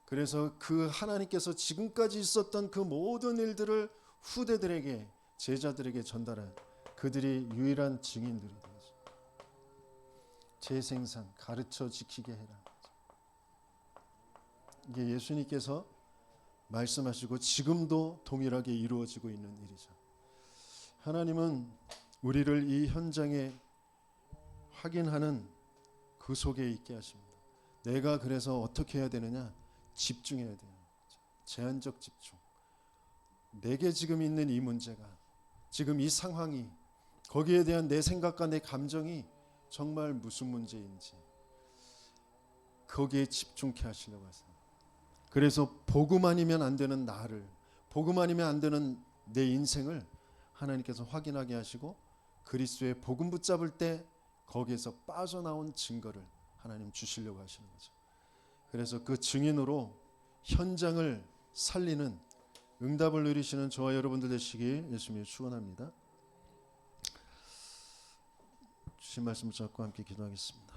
그래서 그 하나님께서 지금까지 있었던 그 모든 일들을 후대들에게, 제자들에게 전달한 그들이 유일한 증인들이 되죠. 재생산, 가르쳐 지키게 해라. 이게 예수님께서 말씀하시고 지금도 동일하게 이루어지고 있는 일이죠. 하나님은 우리를 이 현장에 확인하는 그 속에 있게 하십니다. 내가 그래서 어떻게 해야 되느냐? 집중해야 돼요. 제한적 집중. 내게 지금 있는 이 문제가, 지금 이 상황이, 거기에 대한 내 생각과 내 감정이 정말 무슨 문제인지 거기에 집중케 하시려고 하세요. 그래서 복음 아니면 안 되는 나를, 복음 아니면 안 되는 내 인생을 하나님께서 확인하게 하시고 그리스도의 복음 붙잡을 때 거기에서 빠져나온 증거를 하나님 주시려고 하시는 거죠. 그래서 그 증인으로 현장을 살리는 응답을 누리시는 저와 여러분들 되시길 예수님이 축원합니다. 주신 말씀 붙잡고 함께 기도하겠습니다.